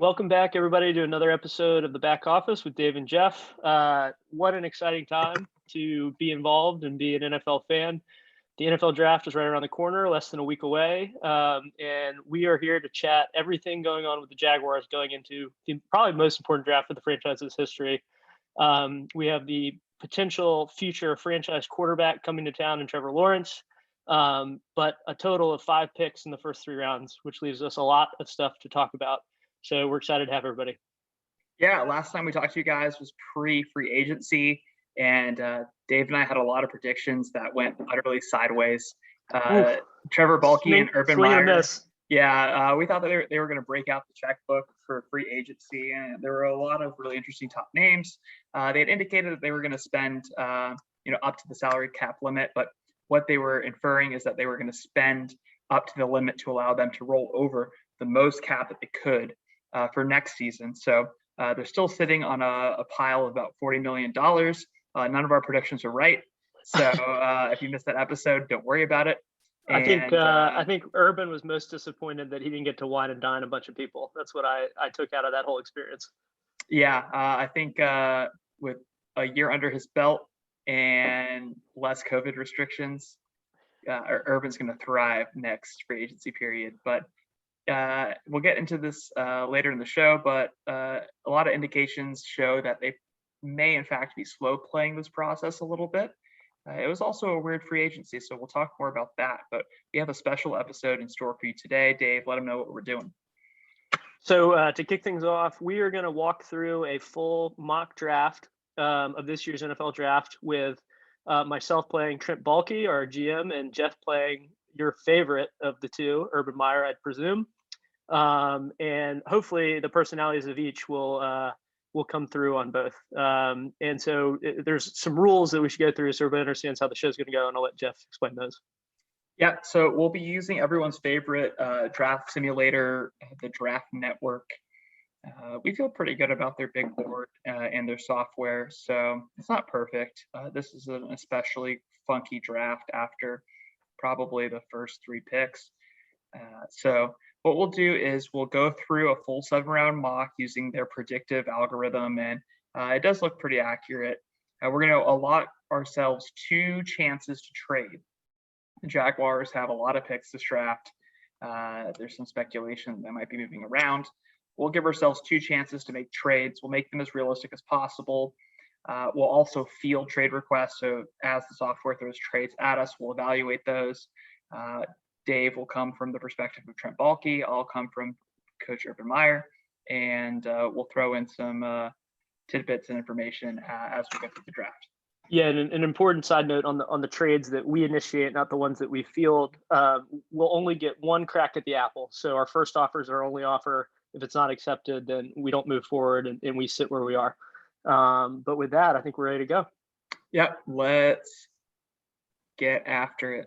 Welcome back, everybody, to another episode of the Back Office with Dave and Jeff. What an exciting time to be involved and be an NFL fan. The NFL draft is right around the corner, less than a week away, and we are here to chat everything going on with the Jaguars going into the probably most important draft of the franchise's history. We have the potential future franchise quarterback coming to town in Trevor Lawrence, but a total of 5 picks in the first 3 rounds, which leaves us a lot of stuff to talk about. So we're excited to have everybody. Yeah, last time we talked to you guys was pre-free agency, and Dave and I had a lot of predictions that went utterly sideways. Trevor Baalke and Urban Meyer. Yeah, we thought that they were going to break out the checkbook for free agency, and there were a lot of really interesting top names. They had indicated that they were going to spend, up to the salary cap limit, but what they were inferring is that they were going to spend up to the limit to allow them to roll over the most cap that they could for next season. So they're still sitting on a pile of about $40 million. None of our predictions are right. So if you missed that episode, don't worry about it. And, I think Urban was most disappointed that he didn't get to wine and dine a bunch of people. That's what I took out of that whole experience. Yeah, I think with a year under his belt and less COVID restrictions, Urban's going to thrive next free agency period. But we'll get into this later in the show, but a lot of indications show that they may in fact be slow playing this process a little bit. It was also a weird free agency, so we'll talk more about that. But we have a special episode in store for you today. Dave, let them know what we're doing. So to kick things off, we are going to walk through a full mock draft of this year's NFL draft with myself playing Trent Baalke, our GM, and Jeff playing your favorite of the two, Urban Meyer, I'd presume. And hopefully the personalities of each will come through on both. And so there's some rules that we should go through so everybody understands how the show's going to go, and I'll let Jeff explain those. Yeah, so we'll be using everyone's favorite draft simulator, the Draft Network. We feel pretty good about their big board and their software, so it's not perfect. This is an especially funky draft after probably the first 3 picks. So what we'll do is we'll go through a full 7-round mock using their predictive algorithm, and it does look pretty accurate. We're going to allot ourselves 2 chances to trade. The Jaguars have a lot of picks this draft. There's some speculation that might be moving around. We'll give ourselves 2 chances to make trades. We'll make them as realistic as possible. We'll also field trade requests. So as the software throws trades at us, we'll evaluate those. Dave will come from the perspective of Trent Baalke. I'll come from Coach Urban Meyer, and we'll throw in some tidbits and information as we go through the draft. Yeah, and an important side note on the trades that we initiate, not the ones that we field, we'll only get 1 crack at the apple. So our first offer is our only offer. If it's not accepted, then we don't move forward and we sit where we are. But with that, I think we're ready to go. Yep, let's get after it.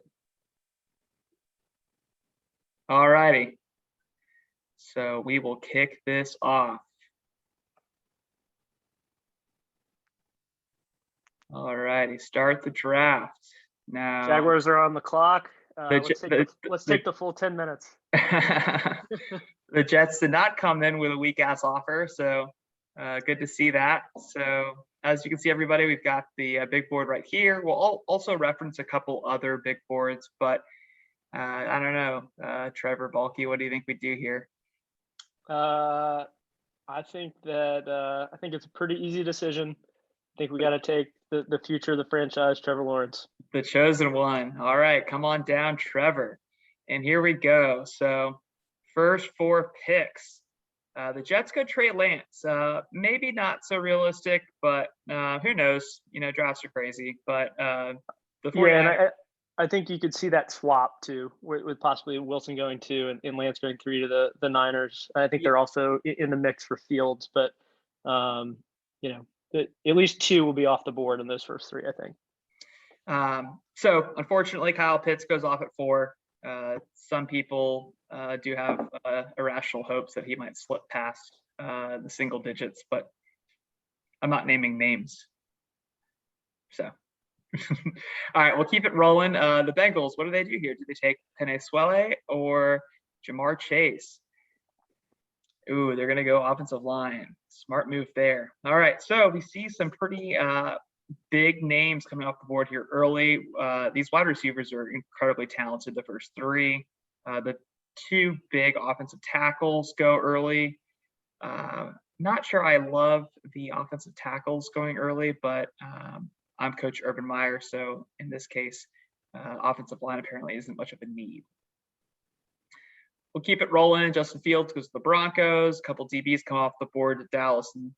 All righty. So we will kick this off. All righty, start the draft. Now Jaguars are on the clock. Let's take the full 10 minutes. The Jets did not come in with a weak-ass offer, so good to see that. So as you can see, everybody, we've got the big board right here. We'll also reference a couple other big boards, but I don't know. Trevor Baalke, what do you think we do here? I think it's a pretty easy decision. I think we got to take the future of the franchise, Trevor Lawrence. The chosen one. All right, come on down, Trevor. And here we go. So first 4 picks. The Jets go Trey Lance. Maybe not so realistic, but who knows? Drafts are crazy. But the 49ers. Yeah, and I think you could see that swap too, with possibly Wilson going 2 and Lance going 3 to the Niners. I think they're also in the mix for Fields, but at least 2 will be off the board in those first 3, I think. So unfortunately, Kyle Pitts goes off at 4. Some people do have irrational hopes that he might slip past the single digits, but I'm not naming names. So, all right, we'll keep it rolling. The Bengals, what do they do here? Do they take Penei Sewell or Jamar Chase? Ooh, they're going to go offensive line. Smart move there. All right, so we see some pretty big names coming off the board here early. These wide receivers are incredibly talented, the first three. The two big offensive tackles go early. Not sure I love the offensive tackles going early, but I'm Coach Urban Meyer, so in this case, offensive line apparently isn't much of a need. We'll keep it rolling. Justin Fields goes to the Broncos. A couple DBs come off the board to Dallas and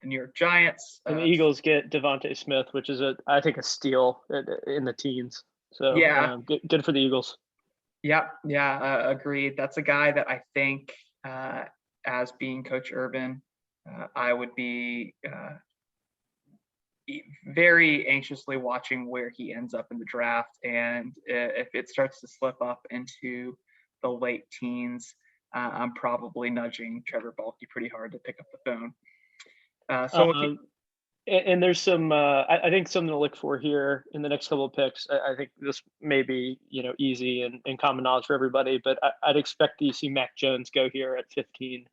the New York Giants. And the Eagles get Devontae Smith, which is I think a steal in the teens. So yeah, good for the Eagles. Yeah, agreed. That's a guy that I think, as being Coach Urban, I would be very anxiously watching where he ends up in the draft. And if it starts to slip up into the late teens, I'm probably nudging Trevor Baalke pretty hard to pick up the phone. And there's some, I think something to look for here in the next couple of picks. I think this may be, easy and common knowledge for everybody, but I'd expect to see Mac Jones go here at 15.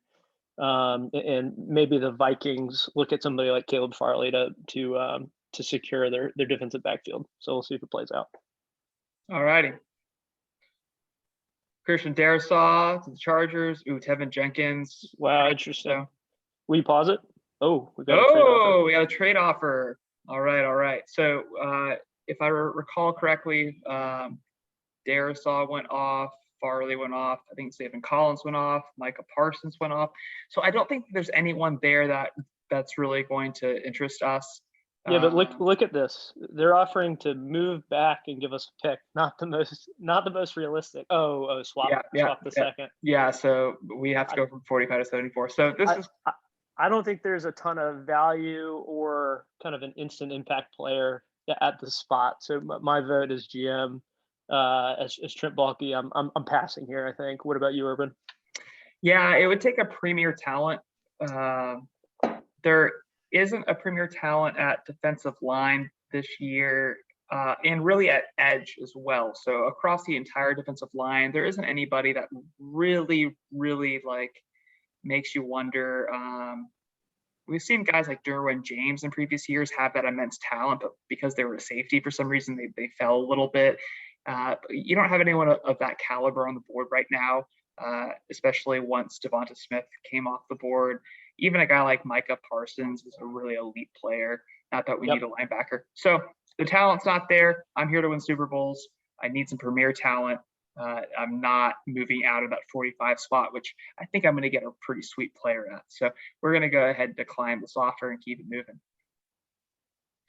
And maybe the Vikings look at somebody like Caleb Farley to secure their defensive backfield. So we'll see if it plays out. All righty. Christian Darrisaw to the Chargers. Ooh, Tevin Jenkins. Wow, interesting. So, will you pause it? Oh, we got a trade offer. All right. So if I recall correctly, Darrisaw went off, Farley went off, I think Zaven Collins went off, Micah Parsons went off. So I don't think there's anyone there that's really going to interest us. Yeah, but look at this. They're offering to move back and give us a pick. Not the most realistic. Swap the second. Yeah, so we have to go from 45 to 74. So I don't think there's a ton of value or kind of an instant impact player at the spot. So my vote is GM as Trent Baalke. I'm passing here, I think. What about you, Urban? Yeah, it would take a premier talent. There isn't a premier talent at defensive line this year, and really at edge as well. So across the entire defensive line, there isn't anybody that really, really makes you wonder. We've seen guys like Derwin James in previous years have that immense talent, but because they were a safety for some reason, they fell a little bit. You don't have anyone of that caliber on the board right now, especially once Devonta Smith came off the board. Even a guy like Micah Parsons is a really elite player. Not that we need a linebacker. So the talent's not there. I'm here to win Super Bowls. I need some premier talent. I'm not moving out of that 45 spot, which I think I'm going to get a pretty sweet player at. So we're going to go ahead and decline this offer and keep it moving.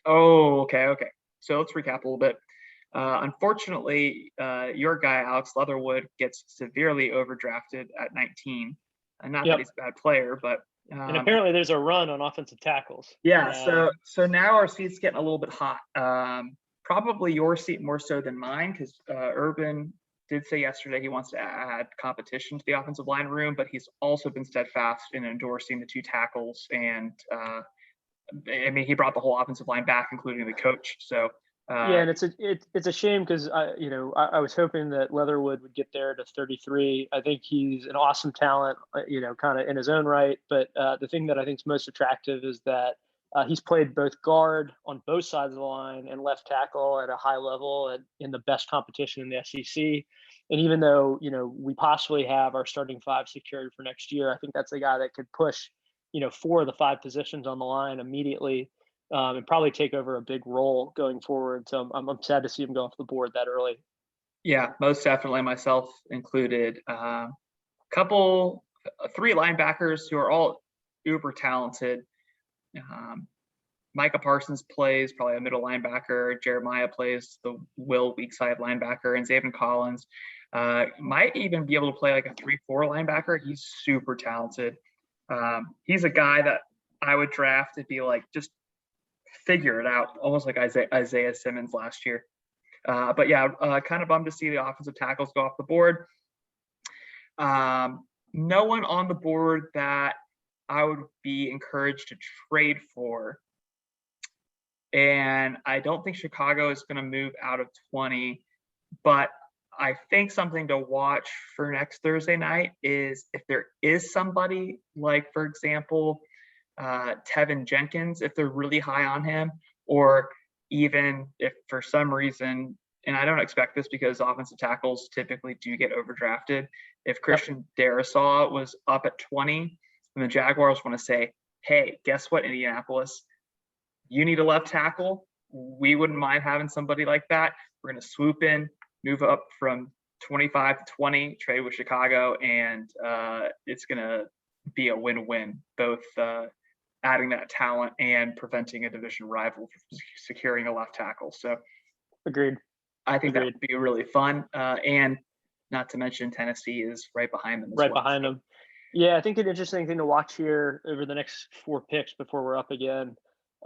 Oh, okay. So let's recap a little bit. Unfortunately, your guy, Alex Leatherwood, gets severely overdrafted at 19. Not that he's a bad player, but and apparently there's a run on offensive tackles. Yeah, so now our seat's getting a little bit hot. Probably your seat more so than mine, because Urban did say yesterday he wants to add competition to the offensive line room, but he's also been steadfast in endorsing the two tackles. And he brought the whole offensive line back, including the coach. So and it's a shame because I was hoping that Leatherwood would get there to 33. I think he's an awesome talent, kind of in his own right. But the thing that I think is most attractive is that he's played both guard on both sides of the line and left tackle at a high level and in the best competition in the SEC. And even though, we possibly have our starting five secured for next year, I think that's a guy that could push, 4 of the 5 positions on the line immediately and probably take over a big role going forward. So I'm sad to see him go off the board that early. Yeah, most definitely, myself included. 3 linebackers who are all uber talented. Micah Parsons plays probably a middle linebacker. Jeremiah plays the weak side linebacker, and Zaven Collins might even be able to play like a 3-4 linebacker. He's super talented. He's a guy that I would draft to be like, just figure it out, almost like Isaiah Simmons last year. But yeah, kind of bummed to see the offensive tackles go off the board. No one on the board that I would be encouraged to trade for. And I don't think Chicago is going to move out of 20, but I think something to watch for next Thursday night is if there is somebody like, for example, Tevin Jenkins, if they're really high on him, or even if for some reason, and I don't expect this because offensive tackles typically do get overdrafted, if Christian Darrisaw was up at 20 and the Jaguars want to say, hey, guess what, Indianapolis? You need a left tackle. We wouldn't mind having somebody like that. We're going to swoop in, move up from 25 to 20, trade with Chicago, and it's going to be a win-win, both adding that talent and preventing a division rival from securing a left tackle. So agreed. I think that would be really fun. And not to mention Tennessee is right behind them. Behind them. Yeah, I think an interesting thing to watch here over the next 4 picks before we're up again.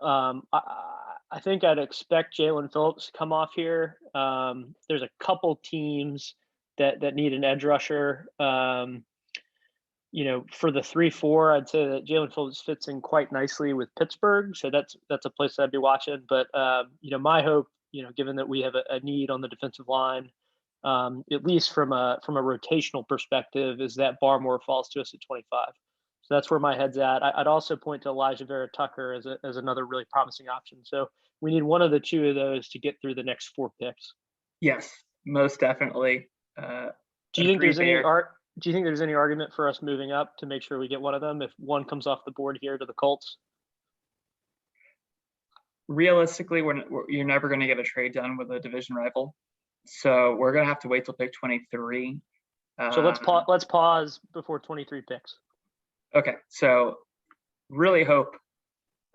I think I'd expect Jalen Phillips to come off here. There's a couple teams that need an edge rusher. For the 3-4, I'd say that Jalen Phillips fits in quite nicely with Pittsburgh, so that's a place that I'd be watching. But my hope, given that we have a need on the defensive line, at least from a rotational perspective, is that Barmore falls to us at 25. So that's where my head's at. I'd also point to Elijah Vera Tucker as another really promising option. So we need one of the two of those to get through the next 4 picks. Yes, most definitely. Do you think there's any argument for us moving up to make sure we get one of them if one comes off the board here to the Colts? Realistically, you're never going to get a trade done with a division rival. So we're going to have to wait till pick 23. So let's pause before 23 picks. Okay, so really hope.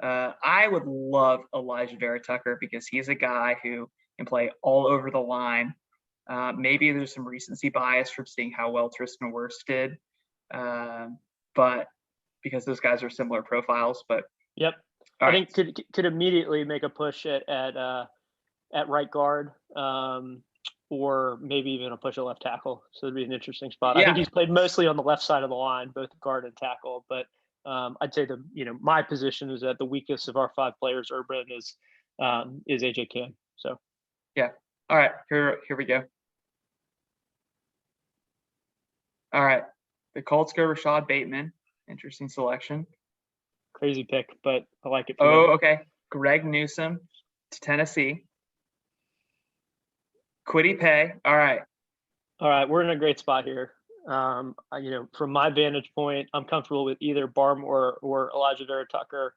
I would love Elijah Vera Tucker because he's a guy who can play all over the line. Maybe there's some recency bias from seeing how well Tristan Wirfs did, but because those guys are similar profiles. But yep, I think could immediately make a push at right guard. Or maybe even a push at left tackle. So it'd be an interesting spot. Yeah. I think he's played mostly on the left side of the line, both guard and tackle. But I'd say my position is that the weakest of our 5 players, Urban, is AJ Cam. So yeah. All right, here we go. All right, the Colts go Rashad Bateman. Interesting selection. Crazy pick, but I like it. Okay. Greg Newsome to Tennessee. Kwity Paye. All right, we're in a great spot here. From my vantage point, I'm comfortable with either Barmore or Elijah Vera Tucker.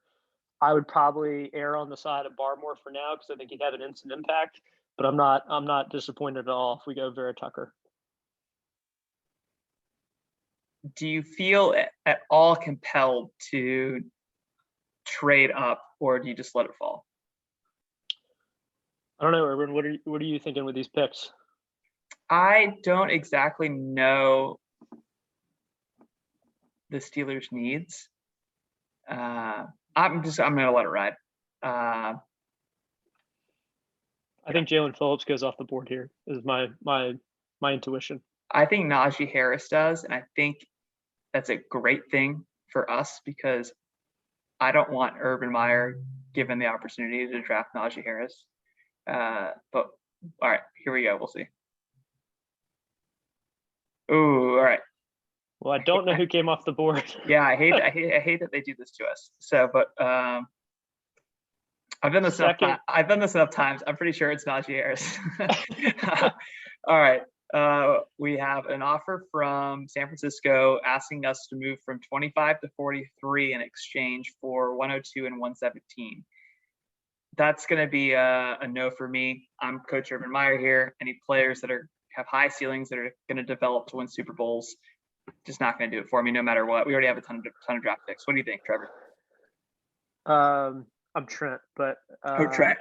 I would probably err on the side of Barmore for now because I think he'd have an instant impact. But I'm not disappointed at all if we go Vera Tucker. Do you feel at all compelled to trade up, or do you just let it fall? I don't know, Urban. What are you thinking with these picks? I don't exactly know the Steelers' needs. I'm going to let it ride. I think Jalen Phillips goes off the board here. Is my intuition. I think Najee Harris does, and I think that's a great thing for us because I don't want Urban Meyer given the opportunity to draft Najee Harris. But all right, here we go. We'll see. Ooh, all right. Well, I don't know who came off the board. Yeah, I hate that they do this to us. So, but I've done this enough times. I'm pretty sure it's Najee Harris. All right. We have an offer from San Francisco asking us to move from 25 to 43 in exchange for 102 and 117. That's going to be a no for me. I'm Coach Urban Meyer here. Any players that have high ceilings that are going to develop to win Super Bowls, just not going to do it for me no matter what. We already have a ton of draft picks. What do you think, Trevor? I'm Trent, but Trent.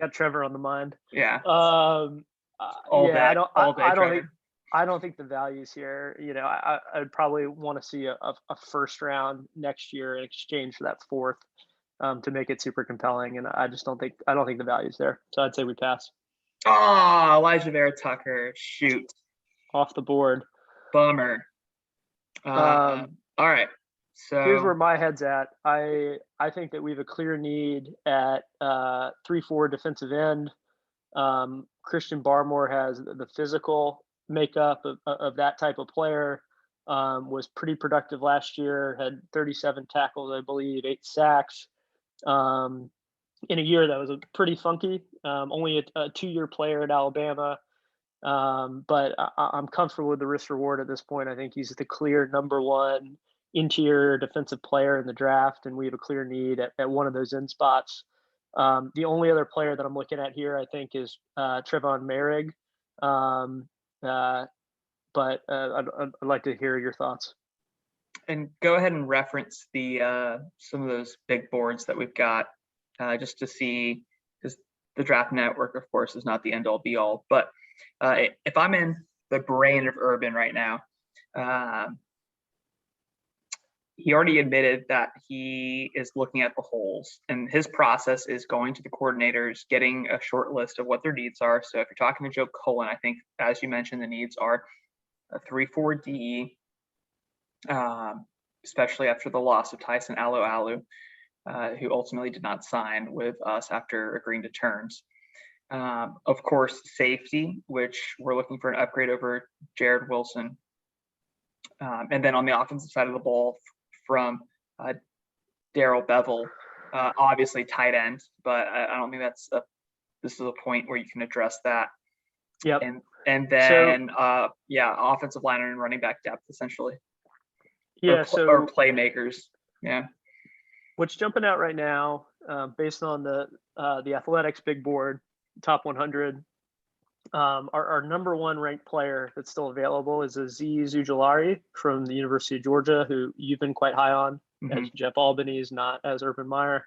Got Trevor on the mind. Yeah. I don't think the value's here. I'd probably want to see a first round next year in exchange for that 4th. To make it super compelling, and I don't think the value's there. So I'd say we pass. Oh, Elijah Vera Tucker, shoot, off the board. Bummer. All right, so here's where my head's at. I think that we have a clear need at 3-4 defensive end. Christian Barmore has the physical makeup of that type of player. Was pretty productive last year, had 37 tackles, I believe, 8 sacks. In a year that was a pretty funky, only a 2-year player at Alabama. But I'm comfortable with the risk reward at this point. I think he's the clear number 1 interior defensive player in the draft, and we have a clear need at one of those end spots. The only other player that I'm looking at here, I think, is Trevon Moehrig. But I'd like to hear your thoughts. And go ahead and reference the some of those big boards that we've got, just to see, because the Draft Network, of course, is not the end all be all. But if I'm in the brain of Urban right now, he already admitted that he is looking at the holes, and his process is going to the coordinators, getting a short list of what their needs are. So if you're talking to Joe Cullen, I think, as you mentioned, the needs are a 3-4 DE, especially after the loss of Tyson Alu, who ultimately did not sign with us after agreeing to terms. Of course, safety, which we're looking for an upgrade over Jared Wilson. And then on the offensive side of the ball, from Darrell Bevel, obviously tight end, but I don't think this is a point where you can address that. Yep. And then offensive line and running back depth, essentially. Yeah. Or playmakers. Yeah. What's jumping out right now, based on the Athletics big board, top 100, our number 1 ranked player that's still available is Azeez Ujulari from the University of Georgia, who you've been quite high on, as Jeff Albany is not, as Urban Meyer.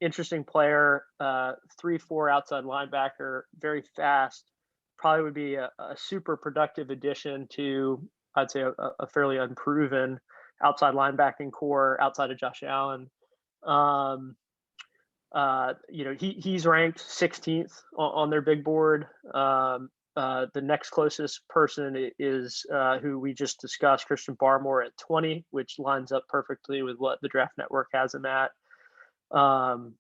Interesting player, 3-4 outside linebacker, very fast. Probably would be a super productive addition to, I'd say, a fairly unproven outside linebacking core outside of Josh Allen. He's ranked 16th on their big board. The next closest person is who we just discussed, Christian Barmore at 20, which lines up perfectly with what the Draft Network has him at. Trevon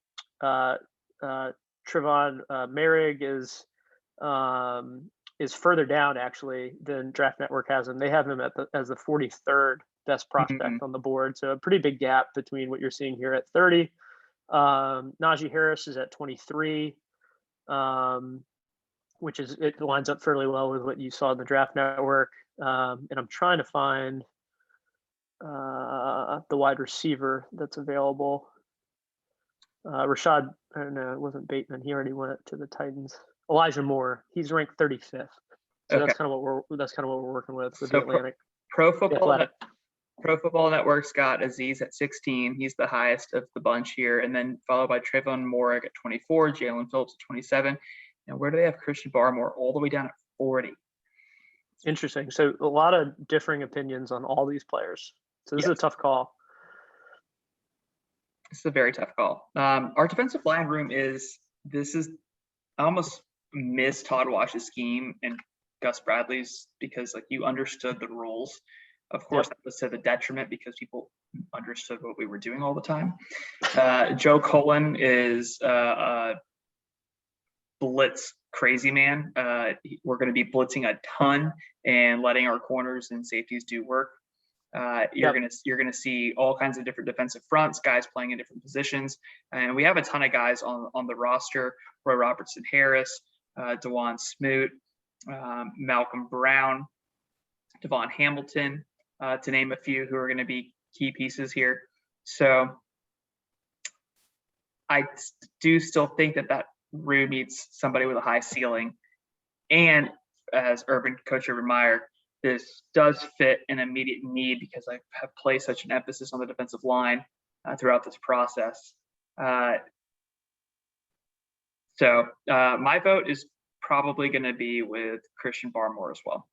Moehrig is further down actually than Draft Network has him. They have him as the 43rd best prospect on the board. So a pretty big gap between what you're seeing here at 30. Najee Harris is at 23, which it lines up fairly well with what you saw in the Draft Network. And I'm trying to find the wide receiver that's available. Rashad, no, it wasn't Bateman. He already went to the Titans. Elijah Moore, he's ranked 35th. So okay. that's kind of what we're working with the Atlantic. Pro Football Network's got Azeez at 16. He's the highest of the bunch here, and then followed by Trevon Moehrig at 24, Jalen Phillips at 27. And where do they have Christian Barmore? All the way down at 40. Interesting. So a lot of differing opinions on all these players. So this is a tough call. This is a very tough call. Our defensive line room I almost miss Todd Wash's scheme and Gus Bradley's, because you understood the rules. Of course, that was to the detriment because people understood what we were doing all the time. Joe Cullen is a blitz crazy man. We're going to be blitzing a ton and letting our corners and safeties do work. You're gonna see all kinds of different defensive fronts, guys playing in different positions, and we have a ton of guys on the roster: Roy Robertson Harris, DeJuan Smoot, Malcolm Brown, Devon Hamilton, to name a few, who are going to be key pieces here. So I do still think that room needs somebody with a high ceiling, and as Coach Urban Meyer, this does fit an immediate need because I have placed such an emphasis on the defensive line throughout this process. So my vote is probably going to be with Christian Barmore as well.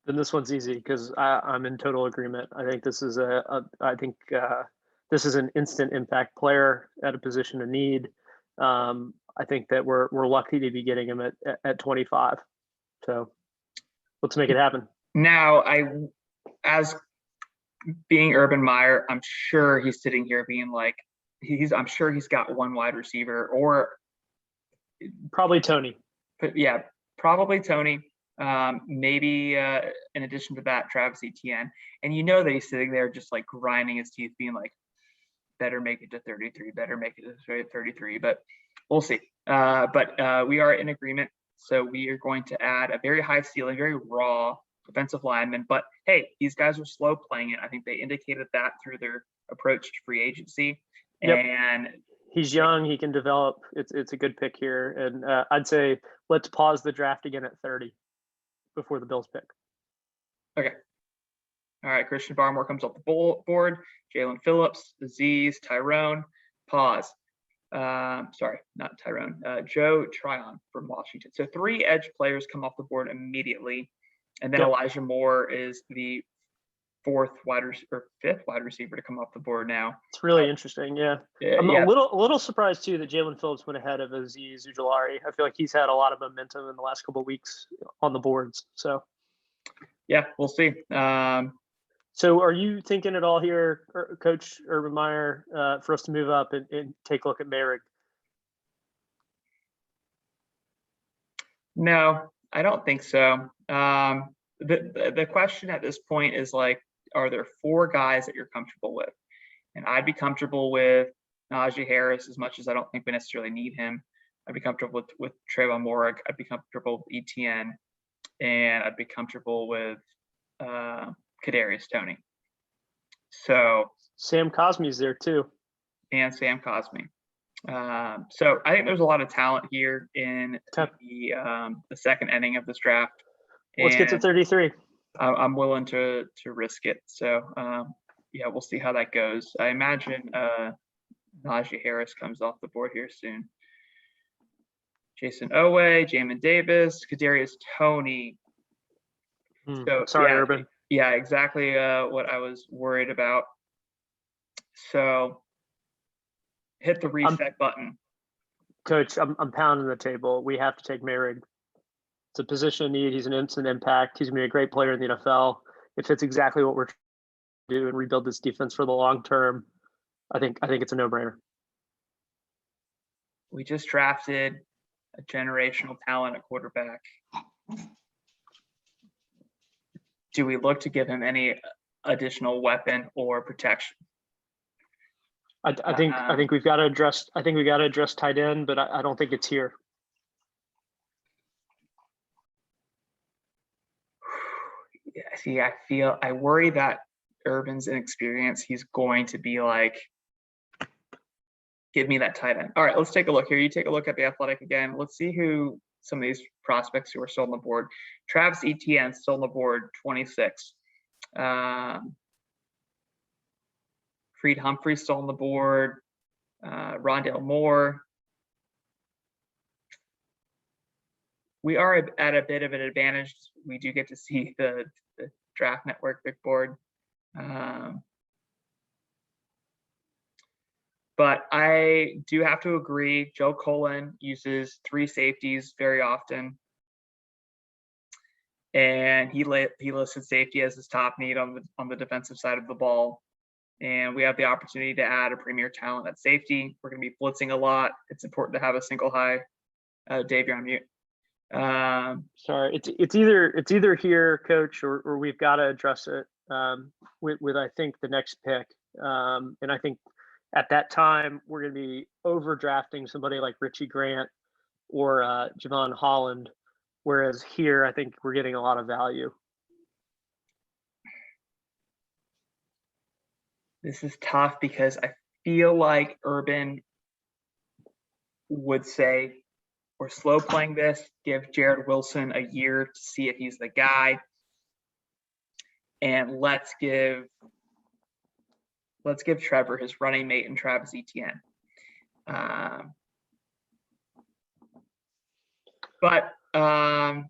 Then this one's easy because I'm in total agreement. I think this is this is an instant impact player at a position of need. I think that we're lucky to be getting him at 25. So let's make it happen. Now, as being Urban Meyer, I'm sure he's sitting here being like, I'm sure he's got one wide receiver or Probably Tony. But yeah, probably Tony. Maybe in addition to that, Travis Etienne. And you know that he's sitting there just like grinding his teeth, being like, better make it to 33, better make it to 33. But we'll see. But we are in agreement. So we are going to add a very high ceiling, very raw defensive lineman. But hey, these guys are slow playing it. I think they indicated that through their approach to free agency. Yep. And he's young. He can develop. It's a good pick here. And I'd say let's pause the draft again at 30 before the Bills pick. Okay. All right. Christian Barmore comes off the board. Jalen Phillips, Aziz, Tyrone. Pause. Sorry, not Tyrone. Joe Tryon from Washington. So 3 edge players come off the board immediately. And then Elijah Moore is the 5th wide receiver to come off the board now. It's really interesting. Yeah. I'm a little surprised too that Jalen Phillips went ahead of Aziz Ujulari. I feel like he's had a lot of momentum in the last couple of weeks on the boards. So yeah, we'll see. So are you thinking at all here, Coach Urban Meyer, for us to move up and take a look at Merrick? No, I don't think so. The question at this point is like, are there 4 guys that you're comfortable with? And I'd be comfortable with Najee Harris as much as I don't think we necessarily need him. I'd be comfortable with Trayvon Moore. I'd be comfortable with ETN, and I'd be comfortable with Kadarius Toney. So Sam Cosmi's there too. And Sam Cosmi. So I think there's a lot of talent here in the second inning of this draft. Let's get to 33. I'm willing to risk it. So yeah, we'll see how that goes. I imagine Najee Harris comes off the board here soon. Jason Owe, Jamin Davis, Kadarius Toney. So sorry, Urban. Yeah, exactly what I was worried about. So hit the reset button. Coach, I'm pounding the table. We have to take Merrick. It's a position of need. He's an instant impact. He's going to be a great player in the NFL. It fits exactly what we're trying to do and rebuild this defense for the long term. I think it's a no-brainer. We just drafted a generational talent at quarterback. Do we look to give him any additional weapon or protection? I think we've got to address. I think we got to address tight end, but I don't think it's here. See, I worry that Urban's inexperience. He's going to be like, give me that tight end. All right, let's take a look here. You take a look at the Athletic again. Let's see who some of these prospects who are still on the board. Travis Etienne still on the board, 26. Creed Humphrey still on the board. Rondale Moore. We are at a bit of an advantage. We do get to see the Draft Network big board. But I do have to agree, Joe Cullen uses 3 safeties very often. And he listed safety as his top need on the defensive side of the ball. And we have the opportunity to add a premier talent at safety. We're going to be blitzing a lot. It's important to have a single high. Dave, you're on mute. Sorry, it's either here, Coach, or we've got to address it with I think the next pick. And I think at that time we're going to be overdrafting somebody like Richie Grant or Javon Holland, whereas here I think we're getting a lot of value. This is tough because I feel like Urban would say, we're slow playing this, give Jared Wilson a year to see if he's the guy. And let's give Trevor his running mate and Travis Etienne. But yeah,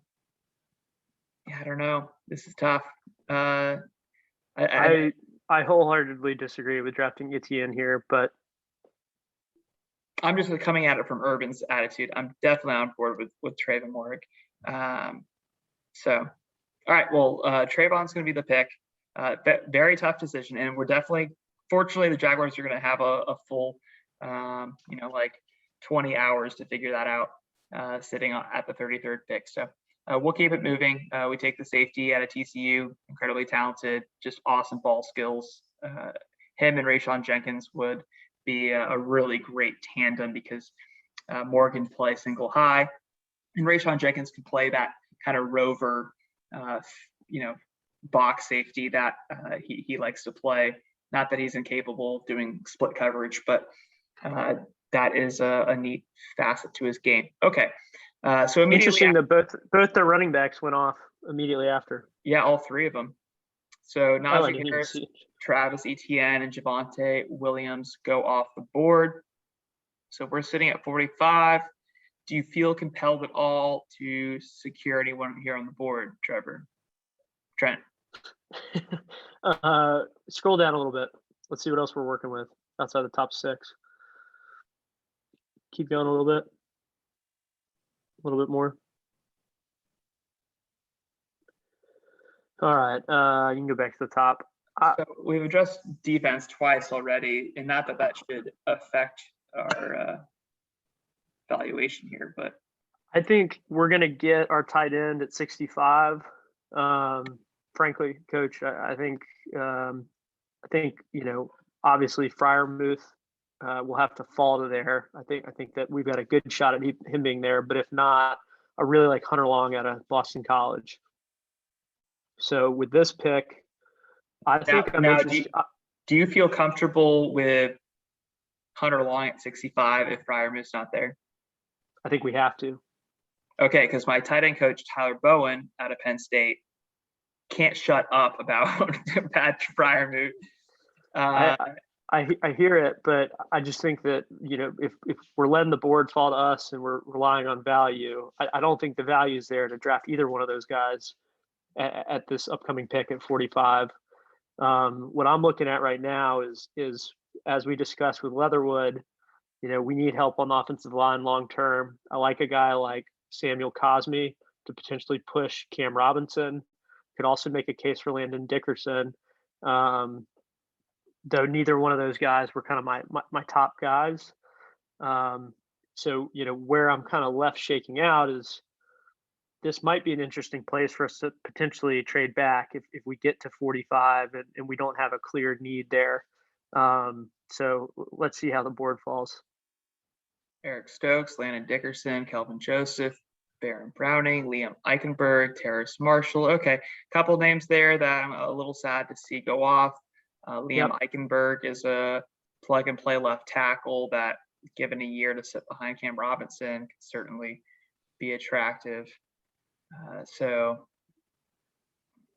I don't know. This is tough. I wholeheartedly disagree with drafting Etienne here, but I'm just coming at it from Urban's attitude. I'm definitely on board with Trayvon Moore. So, all right. Well, Trayvon's going to be the pick. Very tough decision, and we're definitely. Fortunately, the Jaguars are going to have a full, like 20 hours to figure that out. sitting at the 33rd pick. So we'll keep it moving. We take the safety out of TCU, incredibly talented, just awesome ball skills. Him and Rayshon Jenkins would be a really great tandem because Morgan play single high, and Rayshon Jenkins can play that kind of rover, box safety that he likes to play. Not that he's incapable of doing split coverage, but that is a neat facet to his game. Okay, so immediately interesting that both the running backs went off immediately after. Yeah, all three of them. So Najee Harris, Travis Etienne, and Javonte Williams go off the board. So we're sitting at 45. Do you feel compelled at all to secure anyone here on the board, Trevor? Trent? Scroll down a little bit. Let's see what else we're working with outside the top 6. Keep going a little bit more. All right, you can go back to the top. So we've addressed defense twice already, and not that should affect our valuation here, but I think we're going to get our tight end at 65. Frankly, Coach, I think obviously Freiermuth will have to fall to there. I think that we've got a good shot at him being there, but if not, I really like Hunter Long out of Boston College. So with this pick, I think do you feel comfortable with Hunter Long at 65 if Freiermuth's not there? I think we have to. Okay, because my tight end coach, Tyler Bowen out of Penn State, can't shut up about Pat Freiermuth. I hear it, but I just think that, if we're letting the board fall to us and we're relying on value, I don't think the value is there to draft either one of those guys at this upcoming pick at 45. What I'm looking at right now is as we discussed with Leatherwood, we need help on the offensive line long term. I like a guy like Samuel Cosmi to potentially push Cam Robinson. Could also make a case for Landon Dickerson. Though neither one of those guys were kind of my top guys. So, where I'm kind of left shaking out is this might be an interesting place for us to potentially trade back if we get to 45 and we don't have a clear need there. So let's see how the board falls. Eric Stokes, Landon Dickerson, Kelvin Joseph, Baron Browning, Liam Eichenberg, Terrace Marshall. Okay, a couple names there that I'm a little sad to see go off. Liam Eichenberg is a plug-and-play left tackle that, given a year to sit behind Cam Robinson, could certainly be attractive. So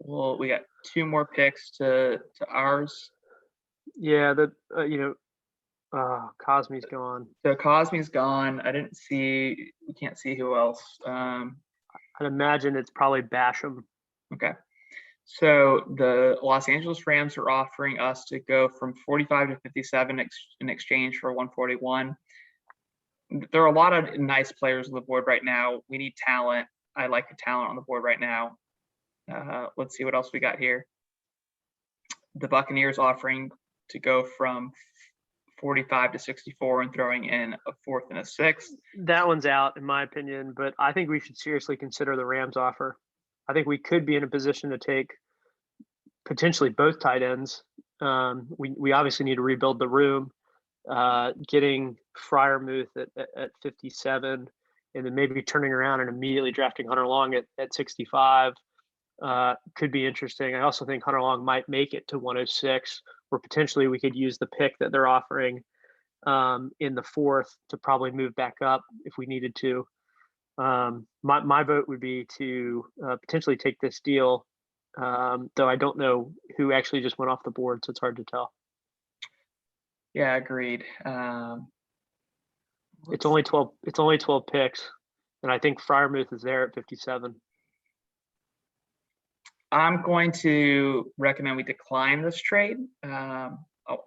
we got 2 more picks to ours. Yeah, Cosmi's gone. So Cosmi's gone. We can't see who else. I'd imagine it's probably Basham. Okay. So the Los Angeles Rams are offering us to go from 45 to 57 in exchange for 141. There are a lot of nice players on the board right now. We need talent. I like the talent on the board right now. Let's see what else we got here. The Buccaneers offering to go from 45 to 64 and throwing in a 4th and a 6th. That one's out, in my opinion, but I think we should seriously consider the Rams offer. I think we could be in a position to take potentially both tight ends. We obviously need to rebuild the room. Getting Freiermuth at 57 and then maybe turning around and immediately drafting Hunter Long at 65 could be interesting. I also think Hunter Long might make it to 106, where potentially we could use the pick that they're offering in the 4th to probably move back up if we needed to. My vote would be to potentially take this deal, though I don't know who actually just went off the board, so it's hard to tell. Yeah, agreed. It's only 12. It's only 12 picks, and I think Freiermuth is there at 57. I'm going to recommend we decline this trade. I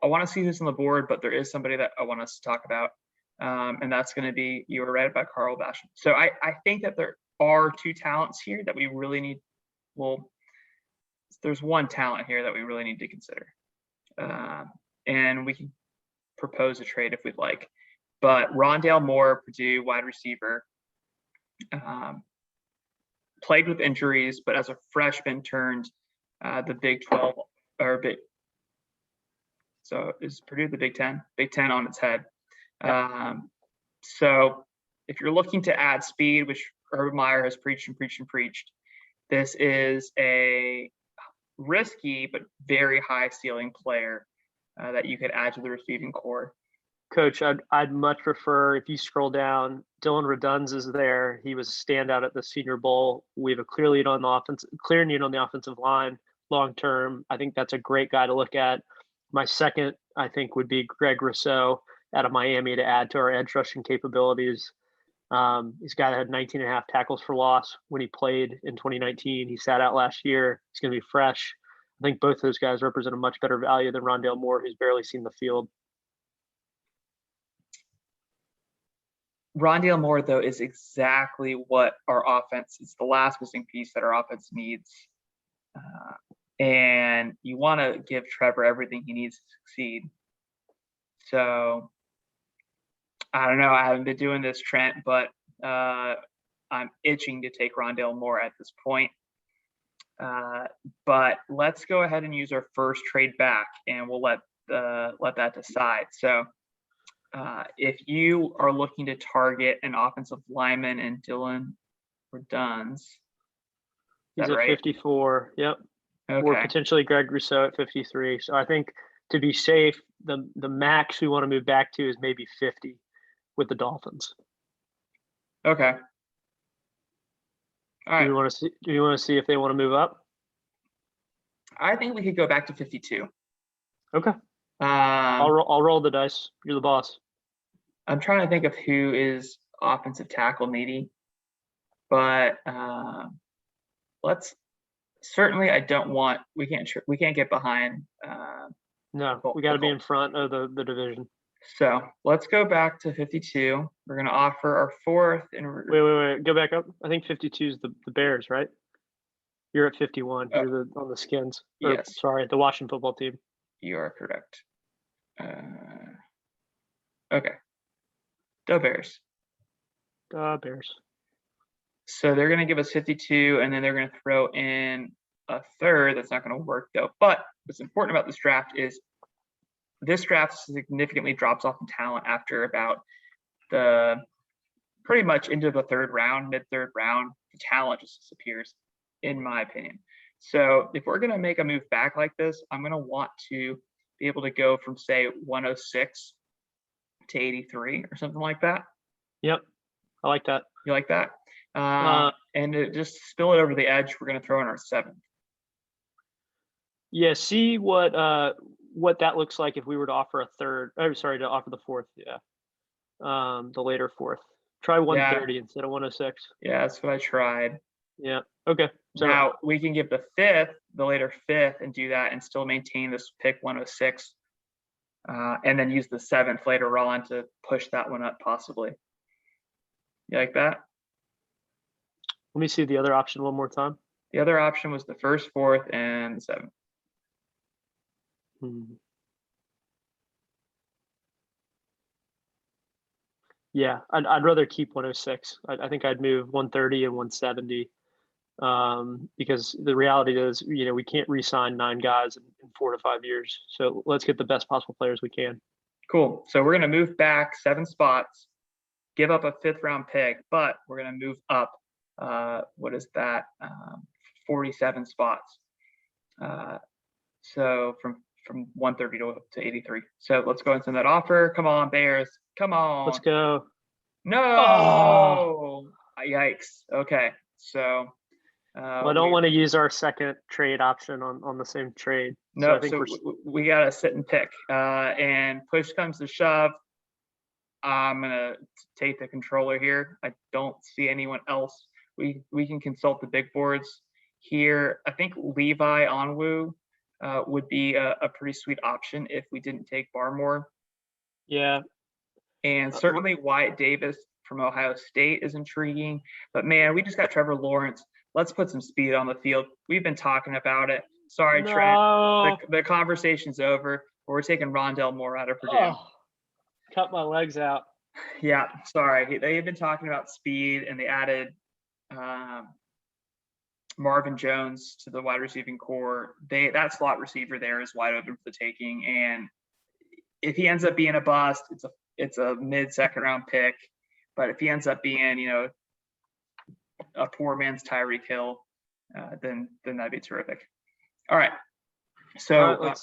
want to see who's on the board, but there is somebody that I want us to talk about, and that's going to be, you were right about Carl Basham. So I think that there are 2 talents here that we really need. Well, there's 1 talent here that we really need to consider, and we can propose a trade if we'd like. But Rondale Moore, Purdue wide receiver, Plagued with injuries, but as a freshman turned the Big 12 or Big. So is Purdue the Big 10? Big 10 on its head. So if you're looking to add speed, which Urban Meyer has preached, this is a risky but very high ceiling player that you could add to the receiving core. Coach, I'd much prefer if you scroll down, Dylan Redunz is there. He was a standout at the Senior Bowl. We have a clear need on the offensive line long term. I think that's a great guy to look at. My second, I think, would be Greg Rousseau out of Miami to add to our edge rushing capabilities. He's a guy that had 19 and a half tackles for loss when he played in 2019. He sat out last year. He's going to be fresh. I think both those guys represent a much better value than Rondale Moore, who's barely seen the field. Rondale Moore, though, is exactly what our offense is, the last missing piece that our offense needs. And you want to give Trevor everything he needs to succeed. So I don't know. I haven't been doing this, Trent, but I'm itching to take Rondale Moore at this point. But let's go ahead and use our first trade back, and we'll let that decide. So if you are looking to target an offensive lineman and Dylan Redunz, he's at right? 54. Yep. Okay. Or potentially Greg Rousseau at 53. So I think to be safe, the max we want to move back to is maybe 50 with the Dolphins. Okay. All right. Do you want to see if they want to move up? I think we could go back to 52. Okay. I'll roll the dice. You're the boss. I'm trying to think of who is offensive tackle needy, but certainly I don't want. We can't get behind. No, we got to be in front of the division. So let's go back to 52. We're going to offer our fourth. And wait, go back up. I think 52 is the Bears, right? You're at 51. You're on the Skins. Yes. Sorry, the Washington football team. You are correct. Okay. The Bears. So they're going to give us 52, and then they're going to throw in a third. That's not going to work, though. But what's important about this draft is this draft significantly drops off in talent after about pretty much into the third round, mid-third round. The talent just disappears, in my opinion. So if we're going to make a move back like this, I'm going to want to be able to go from, say, 106 to 83 or something like that. Yep. I like that. You like that? And just spill it over the edge. We're going to throw in our seventh. Yeah. See what that looks like if we were to offer a third. To offer the fourth. Yeah. The later fourth. Try 130 instead of 106. Yeah, that's what I tried. Yeah. Okay. So now we can give the later fifth, and do that and still maintain this pick 106. And then use the seventh later on to push that one up possibly. You like that? Let me see the other option one more time. The other option was the first, fourth, and the seventh. Yeah, I'd rather keep 106. I think I'd move 130 and 170 because the reality is, we can't re-sign 9 guys in 4 to 5 years. So let's get the best possible players we can. Cool. So we're going to move back 7 spots, give up a 5th round pick, but we're going to move up. What is that? 47 spots. So from 130 to 83. So let's go and send that offer. Come on, Bears. Come on. Let's go. No. Oh. Yikes. Okay. So. I don't want to use our second trade option on the same trade. No. So we got to sit and pick. And push comes to shove. I'm going to take the controller here. I don't see anyone else. We can consult the big boards here. I think Levi Onwu would be a pretty sweet option if we didn't take Barmore. Yeah. And certainly Wyatt Davis from Ohio State is intriguing. But, man, we just got Trevor Lawrence. Let's put some speed on the field. We've been talking about it. Sorry, no. Trent. The conversation's over. We're taking Rondale Moore out of Purdue. Cut my legs out. Yeah, sorry. They've been talking about speed, and they added Marvin Jones to the wide receiving core. That slot receiver there is wide open for the taking, and if he ends up being a bust, it's a mid-second round pick. But if he ends up being, a poor man's Tyreek Hill, then that'd be terrific. All right. So All right,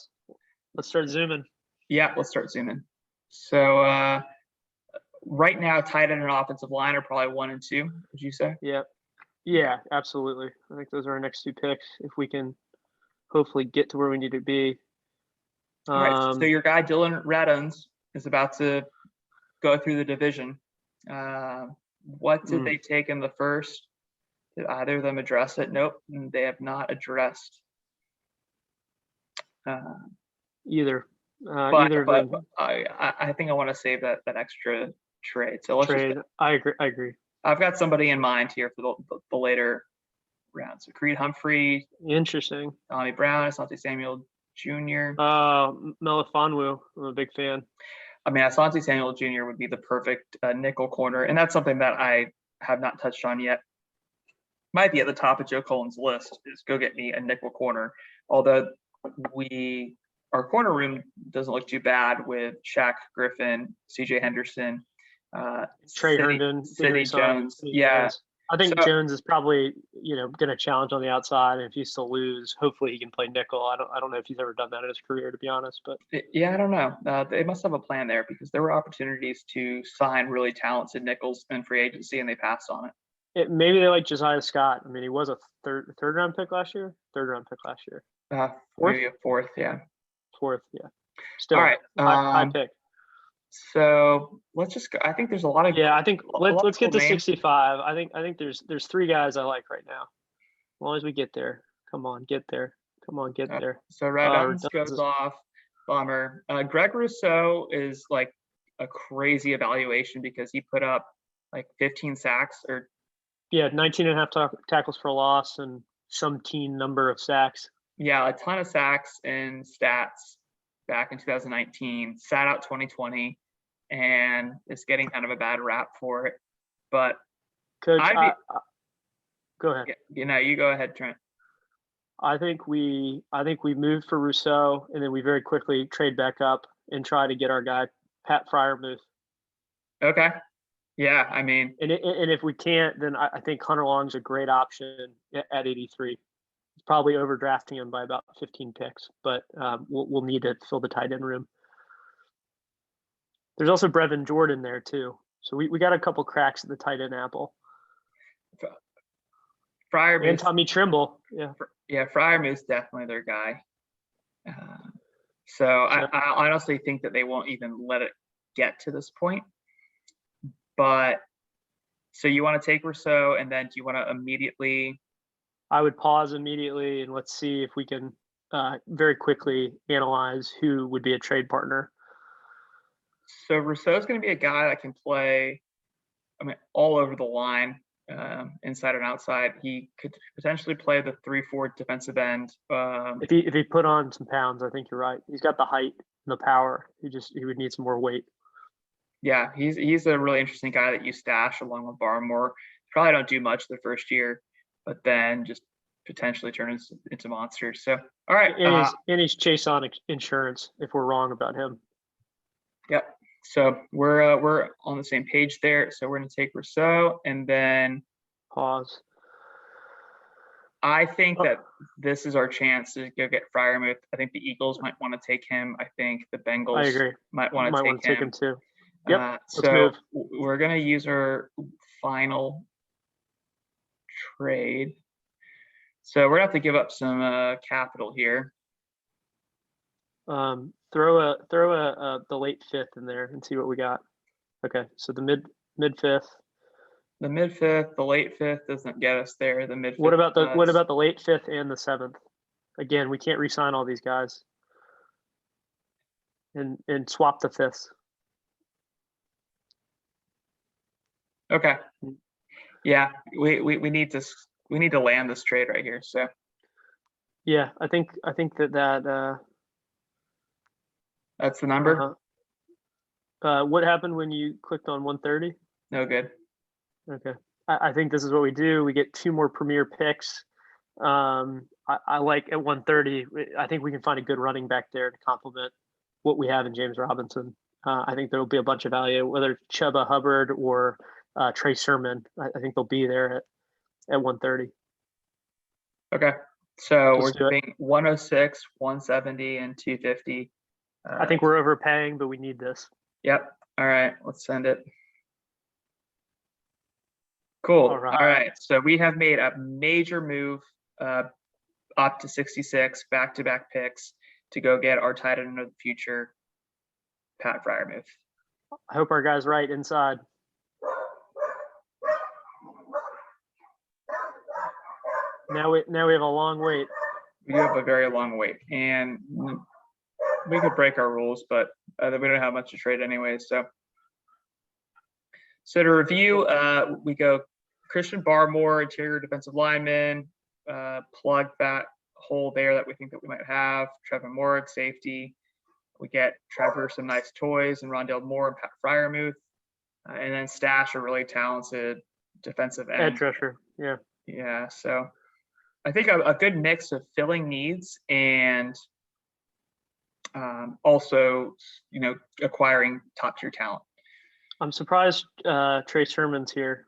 let's start zooming. Yeah, let's start zooming. So right now, tight end and offensive line are probably 1 and 2. Would you say? Yeah, absolutely. I think those are our next 2 picks if we can hopefully get to where we need to be. All right. So your guy Dylan Radunz is about to go through the division. What did they take in the first? Did either of them address it? Nope, they have not addressed either. But either of them. I think I want to save that extra trade. So let's trade. I agree. I've got somebody in mind here for the later rounds. So Creed Humphrey. Interesting. Tommy Brown, Asante Samuel Jr. Melifonwu. I'm a big fan. I mean, Asante Samuel Jr. would be the perfect nickel corner, and that's something that I have not touched on yet. Might be at the top of Joe Cullen's list is go get me a nickel corner. Although our corner room doesn't look too bad with Shaq Griffin, C.J. Henderson, Trey Herndon, Sidney Jones. Yeah, I think Jones is probably going to challenge on the outside, and if he still lose, hopefully he can play nickel. I don't know if he's ever done that in his career, to be honest. But yeah, I don't know. They must have a plan there because there were opportunities to sign really talented nickels in free agency, and they passed on it. Maybe they like Josiah Scott. I mean, he was a third round pick last year. Maybe a fourth, yeah. Fourth, yeah. Still, all right. High pick. So let's just go. I think there's a lot of I think let's get to 65. I think there's 3 guys I like right now. As long as we get there. Come on, get there. There. So Radunz goes off. Bummer. Greg Rousseau is like a crazy evaluation because he put up like 15 sacks or 19 and a half tackles for loss and some teen number of sacks. Yeah, a ton of sacks and stats back in 2019, sat out 2020, and is getting kind of a bad rap for it. But Coach, go ahead. You go ahead, Trent. I think we moved for Rousseau, and then we very quickly trade back up and try to get our guy Pat Freiermuth. Okay. Yeah, I mean, and if we can't, then I think Hunter Long's a great option at 83. It's probably overdrafting him by about 15 picks, but we'll need to fill the tight end room. There's also Brevin Jordan there too, so we got a couple cracks at the tight end apple. Freiermuth and Tommy Trimble, yeah, Freiermuth's definitely their guy. So I honestly think that they won't even let it get to this point. But so you want to take Rousseau, and then do you want to immediately? I would pause immediately and let's see if we can very quickly analyze who would be a trade partner. So Rousseau's going to be a guy that can play, all over the line, inside and outside. He could potentially play the 3-4 defensive end. If he put on some pounds, I think you're right. He's got the height and the power. He would need some more weight. Yeah, he's a really interesting guy that you stash along with Barmore. Probably don't do much the first year, but then just potentially turn into monsters. So, all right. And he's chase on insurance if we're wrong about him. Yep. So we're on the same page there. So we're going to take Rousseau and then pause. I think that this is our chance to go get Freiermuth. I think the Eagles might want to take him. I think the Bengals might want to take him too. Yep. So we're going to use our final trade. So we're going to have to give up some capital here. Throw the late 5th in there and see what we got. Okay, so the mid 5th. The mid 5th, the late 5th doesn't get us there. The mid 5th. What about the late 5th and the 7th? Again, we can't re-sign all these guys. And swap the 5ths. Okay. Yeah, we need to land this trade right here. So. Yeah, I think that. That's the number. What happened when you clicked on 130? No good. Okay. I think this is what we do. We get 2 more premier picks. I like at 130. I think we can find a good running back there to complement what we have in James Robinson. I think there will be a bunch of value, whether it's Chuba Hubbard or Trey Sermon. I think they'll be there at 130. Okay. So Let's we're do it. doing 106, 170, and 250. I think we're overpaying, but we need this. Yep. All right. Let's send it. Cool. All right. All right. So we have made a major move up to 66 back-to-back picks to go get our tight end of the future, Pat Freiermuth. I hope our guy's right inside. Now we have a long wait. We do have a very long wait, and we could break our rules, but we don't have much to trade anyway. So to review, we go Christian Barmore, interior defensive lineman, plug that hole there that we think that we might have. Trevor Moore, safety. We get Trevor some nice toys and Rondale Moore and Pat Freiermuth, and then stash a really talented defensive end. Edge rusher, yeah. Yeah, so I think a good mix of filling needs and also, acquiring top-tier talent. I'm surprised Trey Sermon's here.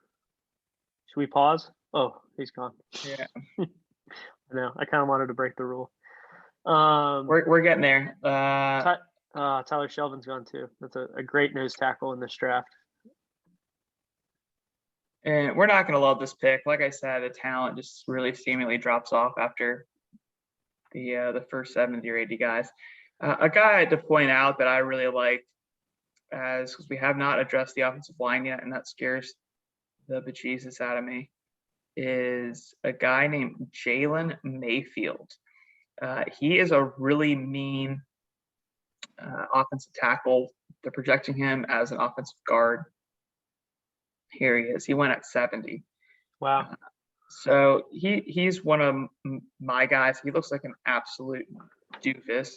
Should we pause? Oh, he's gone. Yeah. No, I kind of wanted to break the rule. We're getting there. Tyler Shelvin's gone too. That's a great nose tackle in this draft. And we're not going to love this pick. Like I said, the talent just really seemingly drops off after the first 70 or 80 guys. A guy to point out that I really like, because we have not addressed the offensive line yet, and that scares the bejesus out of me, is a guy named Jalen Mayfield. He is a really mean offensive tackle. They're projecting him as an offensive guard. Here he is. He went at 70. Wow. So he's one of my guys. He looks like an absolute doofus,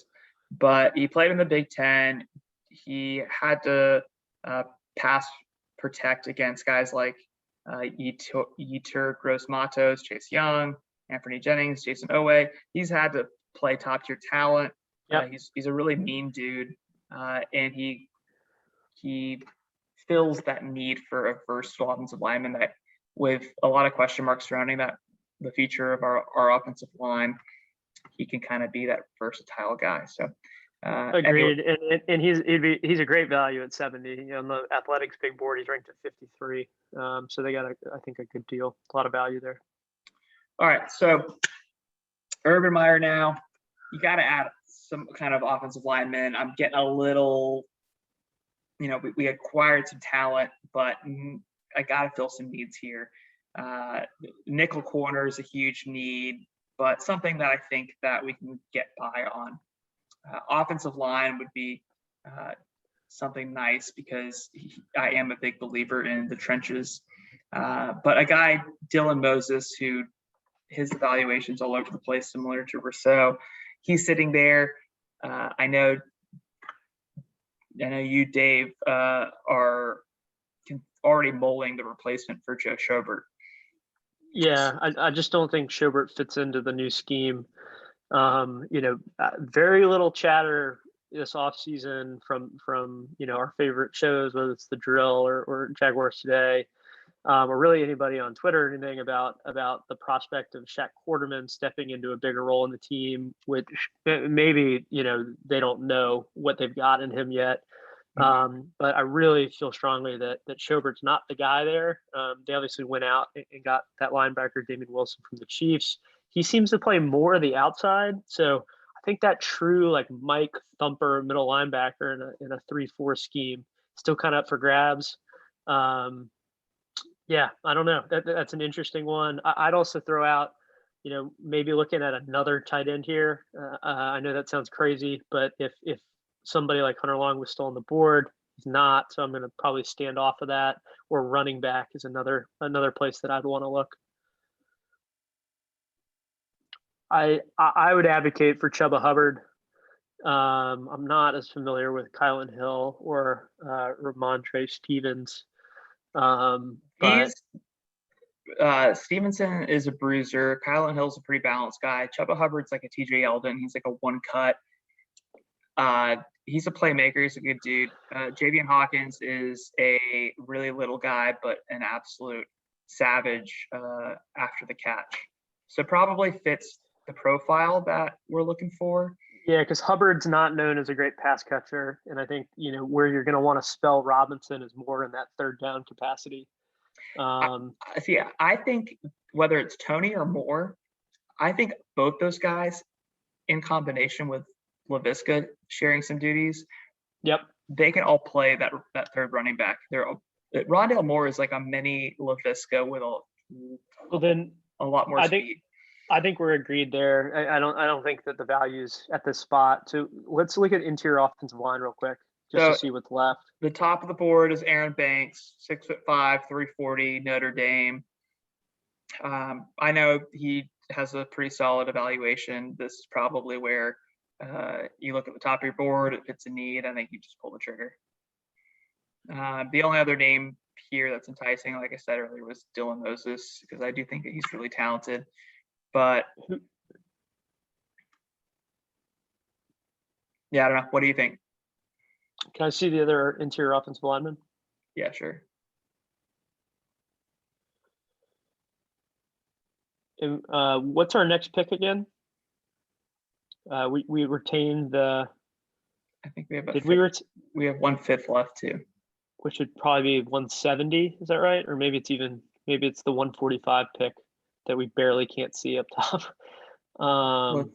but he played in the Big Ten. He had to pass protect against guys like Yetur Gross-Matos, Chase Young, Anthony Jennings, Jason Owe. He's had to play top-tier talent. Yep. He's a really mean dude, and he fills that need for a versatile offensive lineman that, with a lot of question marks surrounding that, the future of our offensive line, he can kind of be that versatile guy. So agreed. Anyway. And he's a great value at 70. On the Athletics big board, he's ranked at 53. So they got I think a good deal, a lot of value there. All right, so Urban Meyer now. You got to add some kind of offensive lineman. I'm getting a little, we acquired some talent, but I got to fill some needs here. Nickel corner is a huge need, but something that I think that we can get by on. Offensive line would be something nice, because I am a big believer in the trenches. But a guy, Dylan Moses, who his evaluation's all over the place, similar to Rousseau. He's sitting there. I know you, Dave, are already mulling the replacement for Joe Schobert. Yeah, I just don't think Schobert fits into the new scheme. Very little chatter this offseason from our favorite shows, whether it's The Drill or Jaguars Today, or really anybody on Twitter or anything about the prospect of Shaq Quarterman stepping into a bigger role in the team, which maybe, they don't know what they've got in him yet. But I really feel strongly that Schobert's not the guy there. They obviously went out and got that linebacker, Damian Wilson, from the Chiefs. He seems to play more of the outside. So I think that true Mike Thumper middle linebacker in a 3-4 scheme still kind of up for grabs. Yeah, I don't know. That's an interesting one. I'd also throw out, maybe looking at another tight end here. I know that sounds crazy, but if somebody like Hunter Long was still on the board, he's not. So I'm going to probably stand off of that. Or running back is another place that I'd want to look. I would advocate for Chuba Hubbard. I'm not as familiar with Kylan Hill or Ramondre Stevens, but He's Stevenson is a bruiser. Kylan Hill's a pretty balanced guy. Chuba Hubbard's like a TJ Yeldon. He's like a one cut. He's a playmaker. He's a good dude. Javian Hawkins is a really little guy, but an absolute savage after the catch. So probably fits the profile that we're looking for. yeah, because Hubbard's not known as a great pass catcher, and I think where you're going to want to spell Robinson is more in that third down capacity. See, I think whether it's Tony or Moore, I think both those guys in combination with LaVisca sharing some duties, Yep, they can all play that third running back. Rondale Moore is like a mini LaVisca with a lot more speed. I think we're agreed there. I don't think that the value's at this spot. So let's look at interior offensive line real quick to see what's left. The top of the board is Aaron Banks, 6'5", 340, Notre Dame. I know he has a pretty solid evaluation. This is probably where you look at the top of your board. If it's a need, I think you just pull the trigger. The only other name here that's enticing, like I said earlier, was Dylan Moses, because I do think that he's really talented. But yeah, I don't know. What do you think? Can I see the other interior offensive lineman? Yeah, sure. And, what's our next pick again? We retained the. I think we have. We have 1/5 left too. Which should probably be 170. Is that right? Or maybe it's the 145 pick that we barely can't see up top.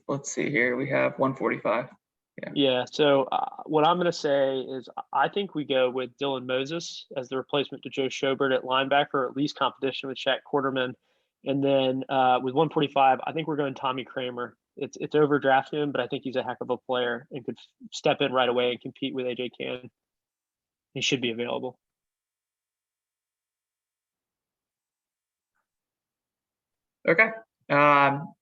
Let's see here. We have 145. Yeah. So what I'm going to say is I think we go with Dylan Moses as the replacement to Joe Schobert at linebacker, or at least competition with Shaq Quarterman. And then with 145, I think we're going Tommy Kramer. It's overdrafting him, but I think he's a heck of a player and could step in right away and compete with AJ Cann. He should be available. Okay.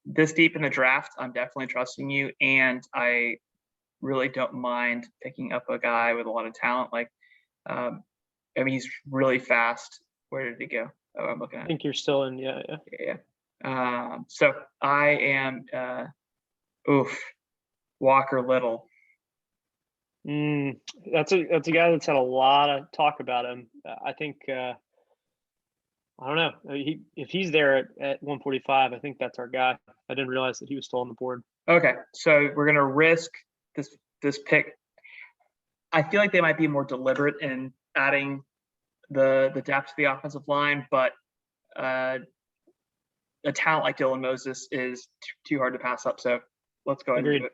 This deep in the draft, I'm definitely trusting you, and I really don't mind picking up a guy with a lot of talent. I mean, he's really fast. Where did he go? Oh, I'm looking at. I think you're still in. Yeah. So I am. Walker Little. That's a guy that's had a lot of talk about him. I think. I don't know. If he's there at 145, I think that's our guy. I didn't realize that he was still on the board. Okay, so we're gonna risk this pick. I feel like they might be more deliberate in adding the depth to the offensive line, but a talent like Dylan Moses is too hard to pass up. So let's go ahead and do it.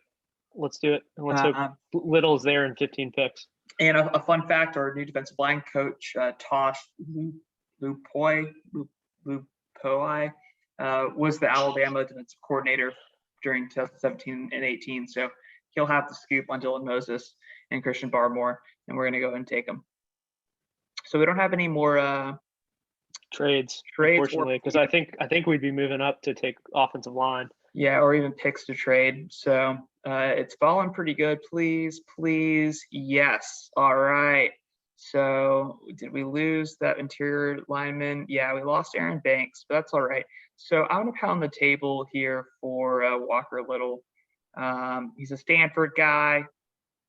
Let's do it. And let's hope Little's there in 15 picks. And a fun fact, our new defensive line coach, Tosh Lupoi, was the Alabama defensive coordinator during 2017 and 18. So he'll have the scoop on Dylan Moses and Christian Barmore, and we're going to go ahead and take them. So we don't have any more trades unfortunately, because I think we'd be moving up to take offensive line. Yeah, or even picks to trade. So it's falling pretty good. Please. Yes. All right. So did we lose that interior lineman? Yeah, we lost Aaron Banks, but that's all right. So I'm going to pound the table here for Walker Little. He's a Stanford guy.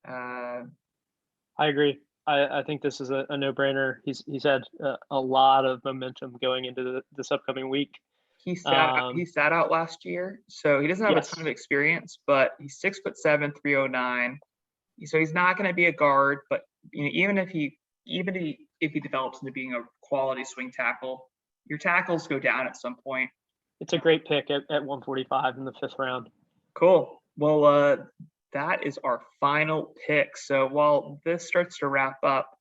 I agree. I think this is a no-brainer. He's had a lot of momentum going into this upcoming week. He sat out last year, so he doesn't have a ton of experience, but he's 6'7", 309. So he's not going to be a guard, but even if he develops into being a quality swing tackle, your tackles go down at some point. It's a great pick at 145 in the 5th round. Cool. Well, that is our final pick. So while this starts to wrap up,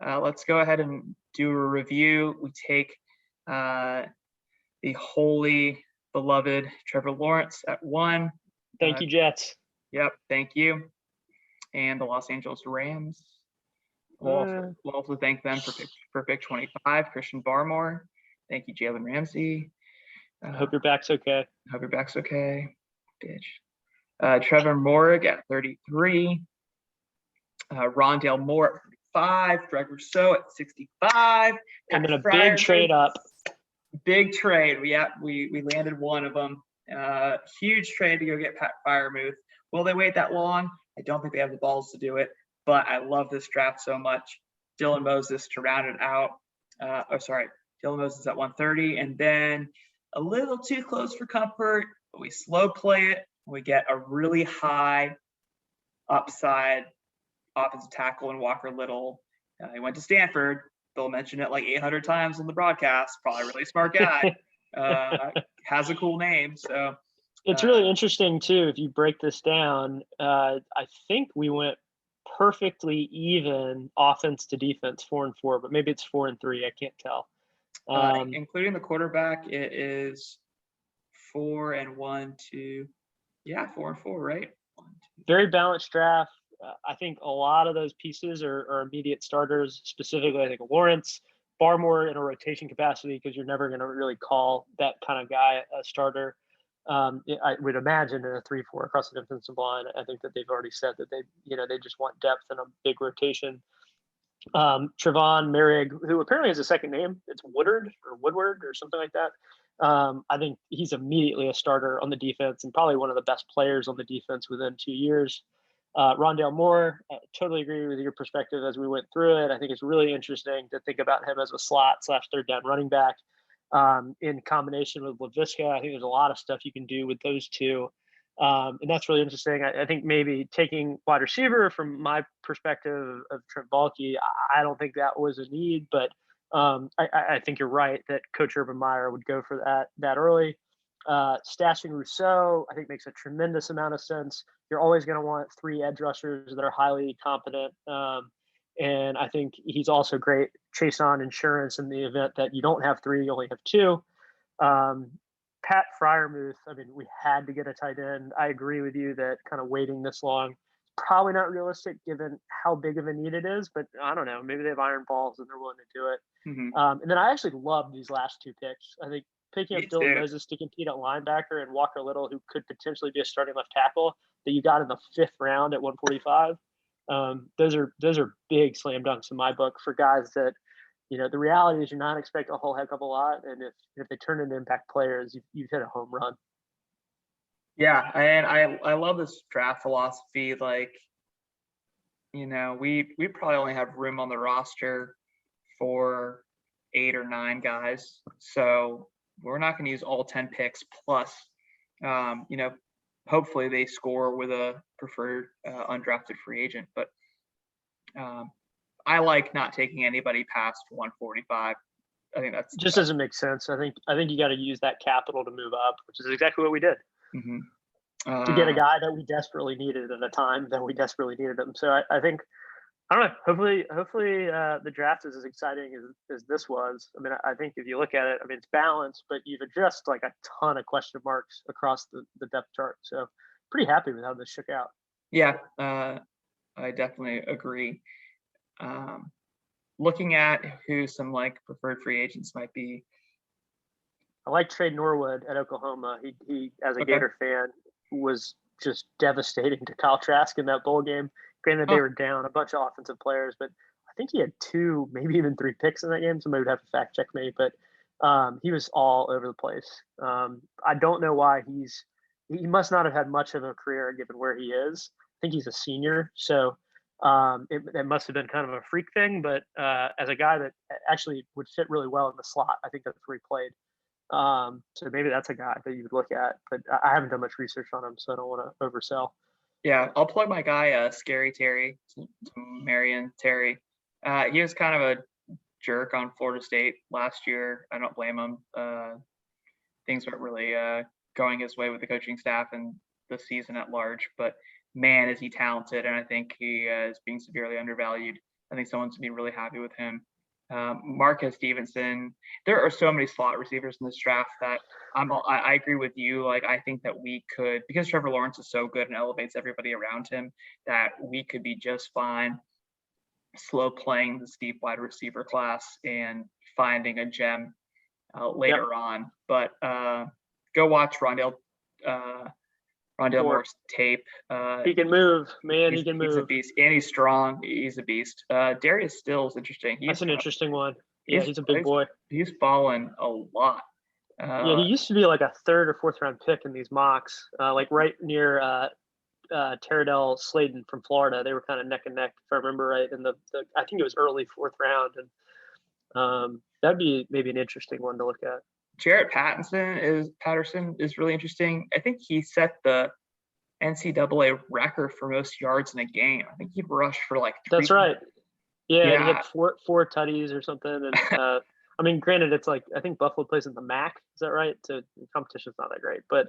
let's go ahead and do a review. We take the wholly beloved Trevor Lawrence at 1. Thank you, Jets. Yep, thank you. And the Los Angeles Rams. We'll also thank them for pick 25, Christian Barmore. Thank you, Jalen Ramsey. I hope your back's okay. Hope your back's okay, bitch. Trevor Morrig at 33. Rondale Moore at 35. Greg Rousseau at 65. And then a big trade up. Big trade. We landed one of them. Huge trade to go get Pat Freiermuth. Will they wait that long? I don't think they have the balls to do it, but I love this draft so much. Dylan Moses to round it out. Dylan Moses at 130, and then a little too close for comfort, but we slow play it. We get a really high upside offensive tackle in Walker Little. He went to Stanford. Bill mentioned it like 800 times on the broadcast. Probably a really smart guy. Has a cool name. So it's really interesting too. If you break this down, I think we went perfectly even offense to defense, 4-4, but maybe it's 4-3. I can't tell. Including the quarterback, it is 4-1 to 4-4, right? Very balanced draft. I think a lot of those pieces are immediate starters. Specifically, I think Lawrence, Barmore in a rotation capacity, because you're never going to really call that kind of guy a starter. I would imagine in a 3-4 across the defensive line. I think that they've already said that they just want depth in a big rotation. Trevon Merrig, who apparently has a second name, it's Woodward or something like that. I think he's immediately a starter on the defense and probably one of the best players on the defense within 2 years. Rondale Moore, totally agree with your perspective as we went through it. I think it's really interesting to think about him as a slot/third down running back in combination with Laviska. I think there's a lot of stuff you can do with those two. And that's really interesting. I think maybe taking wide receiver from my perspective of Trent Baalke, I don't think that was a need, but I think you're right that Coach Urban Meyer would go for that early. Stashing Rousseau, I think, makes a tremendous amount of sense. You're always going to want 3 edge rushers that are highly competent. And I think he's also great chase on insurance in the event that you don't have 3, you only have 2. Pat Freiermuth, I mean, we had to get a tight end. I agree with you that kind of waiting this long is probably not realistic given how big of a need it is, but I don't know. Maybe they have iron balls and they're willing to do it. Mm-hmm. And then I actually love these last 2 picks. I think picking up Dylan Moses to compete at linebacker and Walker Little, who could potentially be a starting left tackle, that you got in the 5th round at 145. Those are big slam dunks in my book for guys that, the reality is you're not expecting a whole heck of a lot, and if they turn into impact players, you've hit a home run. Yeah, and I love this draft philosophy. Like, we probably only have room on the roster for 8 or 9 guys, so we're not going to use all 10 picks. Plus, hopefully they score with a preferred undrafted free agent. But I like not taking anybody past 145. I think that's just doesn't make sense. I think you got to use that capital to move up, which is exactly what we did. Mm-hmm. To get a guy that we desperately needed at a time that we desperately needed him. So I think, I don't know. Hopefully the draft is as exciting as this was. I mean, I think if you look at it, I mean, it's balanced, but you've addressed like a ton of question marks across the depth chart. So pretty happy with how this shook out. Yeah, I definitely agree. Looking at who some like preferred free agents might be. I like Trey Norwood at Oklahoma. He as a Gator fan, was just devastating to Kyle Trask in that bowl game. Granted, they were down a bunch of offensive players, but I think he had 2, maybe even 3 picks in that game. Somebody would have to fact check me, but he was all over the place. I don't know why he must not have had much of a career given where he is. I think he's a senior, so it must have been kind of a freak thing. But as a guy that actually would fit really well in the slot, I think that's where he played. So maybe that's a guy that you would look at, but I haven't done much research on him, so I don't want to oversell. Yeah, I'll plug my guy, Scary Terry, Marion Terry. He was kind of a jerk on Florida State last year. I don't blame him. Things weren't really going his way with the coaching staff and the season at large, but man, is he talented, and I think he is being severely undervalued. I think someone's going to be really happy with him. Marcus Stevenson. There are so many slot receivers in this draft that I agree with you. Like, I think that we could, because Trevor Lawrence is so good and elevates everybody around him, that we could be just fine slow playing this deep wide receiver class and finding a gem later on. But go watch Rondale Rondale Moore's tape. He can move, man. He can move. He's a beast, and he's strong. He's a beast. Darius Stills, interesting. That's an interesting one. Yeah, he's a big boy. He's fallen a lot. Yeah, he used to be like a 3rd or 4th round pick in these mocks, like right near Teradell Sladen from Florida. They were kind of neck and neck, if I remember right. And I think it was early 4th round, and that'd be maybe an interesting one to look at. Jarrett Patterson is really interesting. I think he set the NCAA record for most yards in a game. I think he rushed for like 3. That's right. Yeah, he had four tutties or something. And I mean, granted, it's like I think Buffalo plays in the MAC. Is that right? So the competition's not that great, but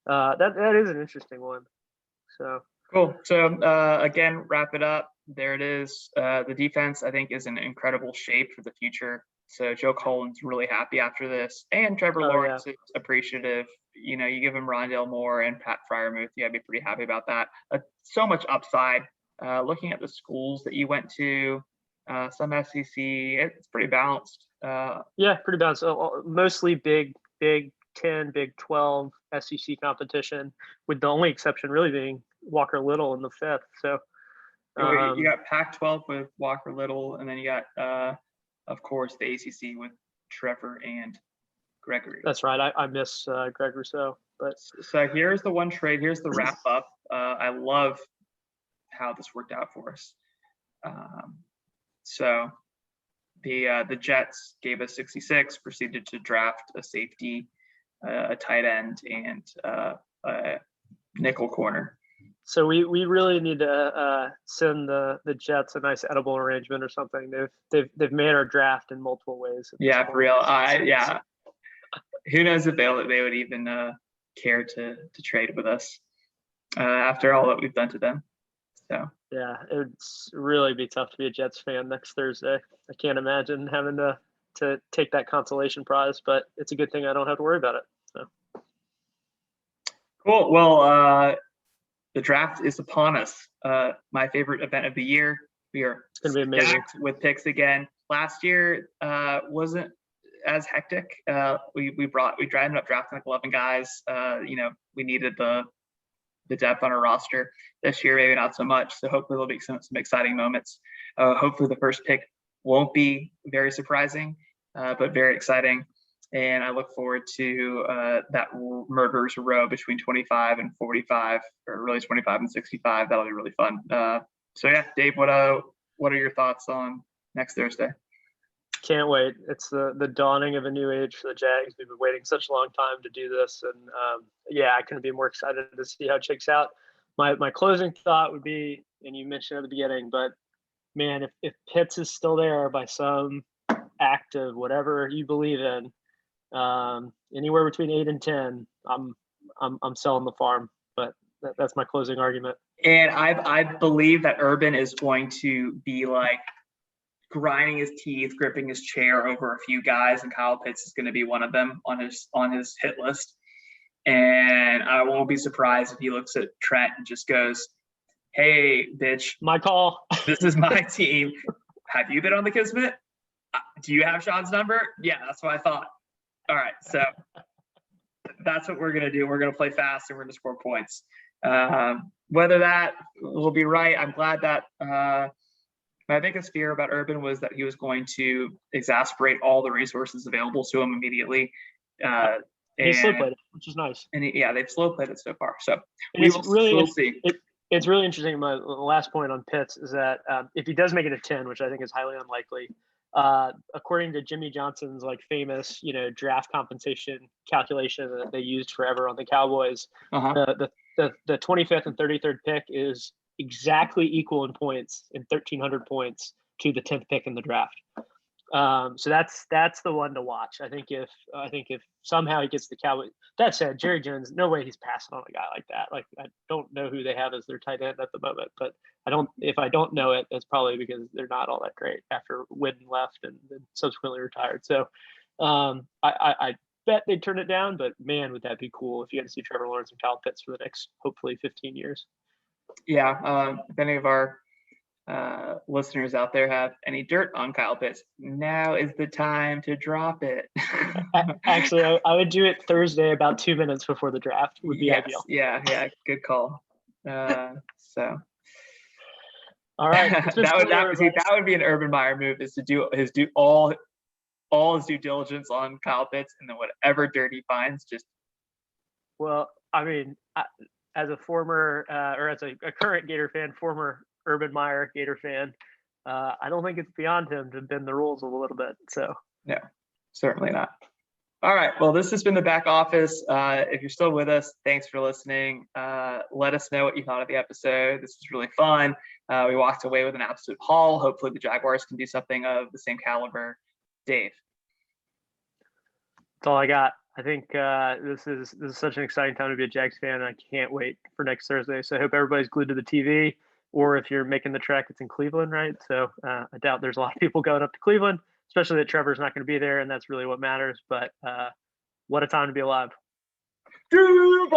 that is an interesting one. So cool. So again, wrap it up. There it is. The defense, I think, is in incredible shape for the future. So Joe Colin's really happy after this, and Trevor Lawrence is appreciative. You know, you give him Rondale Moore and Pat Freiermuth, you gotta be pretty happy about that. So much upside. Looking at the schools that you went to, some SEC, it's pretty balanced. Yeah, pretty balanced. Mostly Big 10, Big 12 SEC competition, with the only exception really being Walker Little in the 5th. So you got Pac-12 with Walker Little, and then you got of course, the ACC with Trevor and Gregory. That's right. I miss Greg Rousseau. But so here's the one trade. Here's the wrap up. I love how this worked out for us. So the Jets gave us 66, proceeded to draft a safety, a tight end, and a nickel corner. So we really need to send the Jets a nice edible arrangement or something. They've made our draft in multiple ways. Yeah, for real. Yeah. Who knows if they would even care to trade with us after all that we've done to them. So yeah, it'd really be tough to be a Jets fan next Thursday. I can't imagine having to take that consolation prize, but it's a good thing I don't have to worry about it. So cool. Well, the draft is upon us. My favorite event of the year. We are going to be amazing with picks again. Last year wasn't as hectic. We ended up drafting like 11 guys. We needed the depth on our roster. This year, maybe not so much. So hopefully there'll be some exciting moments. Hopefully the first pick won't be very surprising, but very exciting. And I look forward to that murderer's row between 25 and 45, or really 25 and 65. That'll be really fun. So yeah, Dave, what are your thoughts on next Thursday? Can't wait. It's the dawning of a new age for the Jags. We've been waiting such a long time to do this, and I couldn't be more excited to see how it shakes out. My closing thought would be, and you mentioned at the beginning, but man, if Pitts is still there by some act of whatever you believe in, anywhere between 8 and 10, I'm selling the farm. But that's my closing argument. And I believe that Urban is going to be like grinding his teeth, gripping his chair over a few guys, and Kyle Pitts is going to be one of them on his hit list. And I won't be surprised if he looks at Trent and just goes, "Hey, bitch, my call. This is my team. Have you been on the Kismet? Do you have Sean's number? Yeah, that's what I thought. All right, so that's what we're going to do. We're going to play fast, and we're going to score points. Whether that will be right, I'm glad that my biggest fear about Urban was that he was going to exasperate all the resources available to him immediately. He slow played it, which is nice. And they've slow played it so far. So we'll see. It's really interesting. My last point on Pitts is that if he does make it a 10, which I think is highly unlikely, according to Jimmy Johnson's famous draft compensation calculation that they used forever on the Cowboys, the 25th and 33rd pick is exactly equal in points, in 1,300 points, to the 10th pick in the draft. So that's the one to watch. I think if somehow he gets the Cowboys. That said, Jerry Jones, no way he's passing on a guy like that. Like, I don't know who they have as their tight end at the moment, but if I don't know it, it's probably because they're not all that great after Witten left and then subsequently retired. So I bet they'd turn it down, but man, would that be cool if you had to see Trevor Lawrence and Kyle Pitts for the next hopefully 15 years. Yeah, if any of our listeners out there have any dirt on Kyle Pitts, now is the time to drop it. Actually, I would do it Thursday about 2 minutes before the draft would be ideal. Yeah, good call. So all right, that would be an Urban Meyer move, is to do all his due diligence on Kyle Pitts, and then whatever dirt he finds, just. Well, I mean, as a former or as a current Gator fan, former Urban Meyer Gator fan, I don't think it's beyond him to bend the rules a little bit. So no, certainly not. All right. Well, this has been the Back Office. If you're still with us, thanks for listening. Let us know what you thought of the episode. This was really fun. We walked away with an absolute haul. Hopefully the Jaguars can do something of the same caliber. Dave. That's all I got. I think this is such an exciting time to be a Jags fan, and I can't wait for next Thursday. So I hope everybody's glued to the TV, or if you're making the trek, it's in Cleveland, right? So I doubt there's a lot of people going up to Cleveland, especially that Trevor's not going to be there, and that's really what matters. But what a time to be alive. Duval!